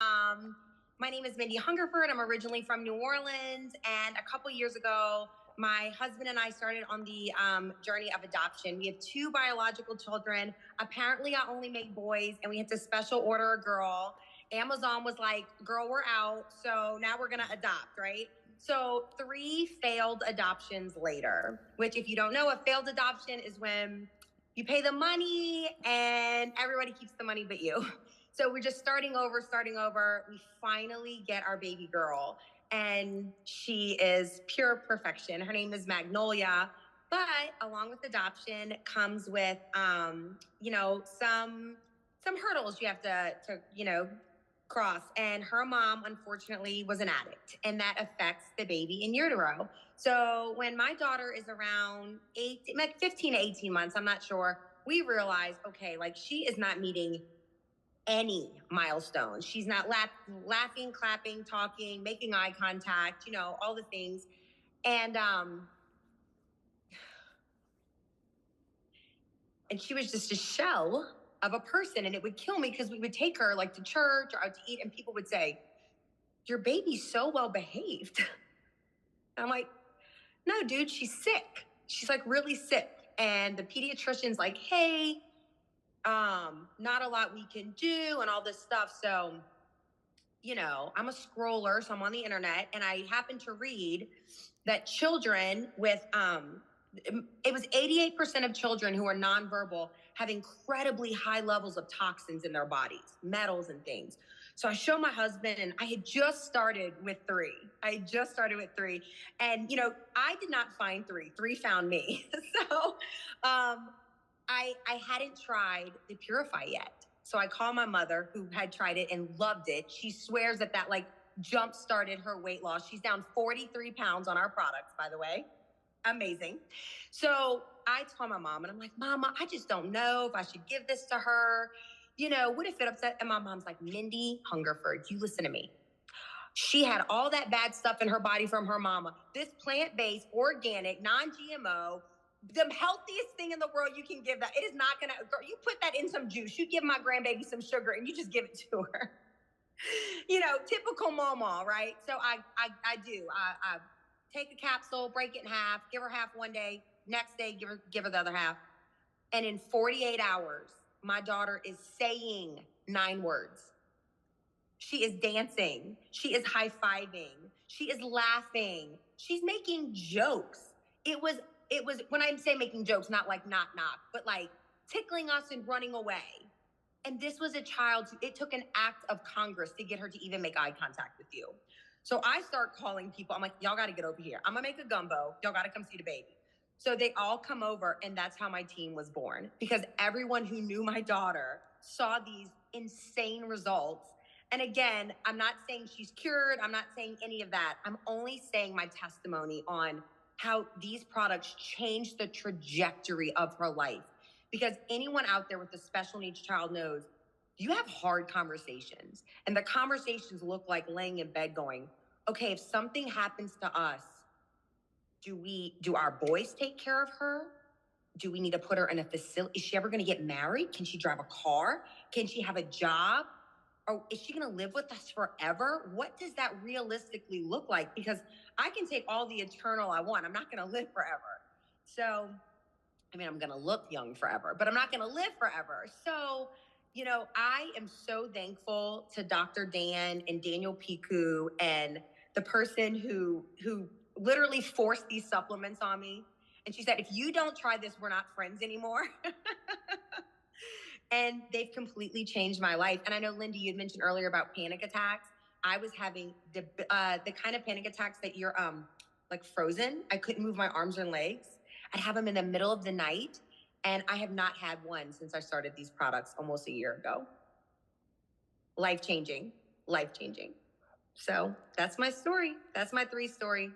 My name is Mindy Hungerford. I'm originally from New Orleans, and a couple years ago, my husband and I started on the journey of adoption. We have two biological children. Apparently, I only make boys, and we had to special order a girl. Amazon was like, girl, we're out, so now we're gonna adopt, right? So 3 failed adoptions later, which if you don't know, a failed adoption is when you pay the money and everybody keeps the money but you. So we're just starting over. We finally get our baby girl, and she is pure perfection. Her name is Magnolia. But along with adoption comes with, some hurdles you have to cross. And her mom, unfortunately, was an addict, and that affects the baby in utero. So when my daughter is around 15 to 18 months, I'm not sure, we realize, okay, like she is not meeting any milestones. She's not laughing, clapping, talking, making eye contact, all the things. And she was just a shell of a person, and it would kill me because we would take her like to church or out to eat, and people would say, your baby's so well behaved. I'm like, no, dude, she's sick. She's like really sick. And the pediatrician's like, hey, not a lot we can do and all this stuff. So, I'm a scroller, so I'm on the internet, and I happened to read that children with, it was 88% of children who are nonverbal have incredibly high levels of toxins in their bodies, metals and things. So I show my husband, and I had just started with 3. And, I did not find 3. 3 found me. So, I hadn't tried the Purify yet. So I called my mother, who had tried it and loved it. She swears that like jump started her weight loss. She's down 43 pounds on our products, by the way. Amazing. So I told my mom, and I'm like, Mama, I just don't know if I should give this to her. What if it upset? And my mom's like, Mindy Hungerford, you listen to me. She had all that bad stuff in her body from her mama. This plant-based, organic, non-GMO, the healthiest thing in the world you can give that. It is not gonna, girl, you put that in some juice. You give my grandbaby some sugar and you just give it to her. Typical mama, right? So I do. I take a capsule, break it in half, give her half one day, next day give her the other half. And in 48 hours, my daughter is saying 9 words. She is dancing. She is high-fiving. She is laughing. She's making jokes. It was when I say making jokes, not like knock, but like tickling us and running away. And this was a child it took an act of Congress to get her to even make eye contact with you. So I start calling people. I'm like, y'all got to get over here. I'm going to make a gumbo. Y'all got to come see the baby. So they all come over, and that's how my team was born, because everyone who knew my daughter saw these insane results. And again, I'm not saying she's cured. I'm not saying any of that. I'm only saying my testimony on how these products changed the trajectory of her life. Because anyone out there with a special needs child knows you have hard conversations, and the conversations look like laying in bed going, okay, if something happens to us, do our boys take care of her? Do we need to put her in a facility? Is she ever going to get married? Can she drive a car? Can she have a job? Or is she going to live with us forever? What does that realistically look like? Because I can take all the eternal I want. I'm not going to live forever. So, I'm going to look young forever, but I'm not going to live forever. So, I am so thankful to Dr. Dan and Daniel Piku and the person who literally forced these supplements on me. And she said, if you don't try this, we're not friends anymore. And they've completely changed my life. And I know, Lindy, you had mentioned earlier about panic attacks. I was having the kind of panic attacks that you're like frozen. I couldn't move my arms and legs. I'd have them in the middle of the night. And I have not had one since I started these products almost a year ago. Life-changing. So that's my story. That's my 3 story.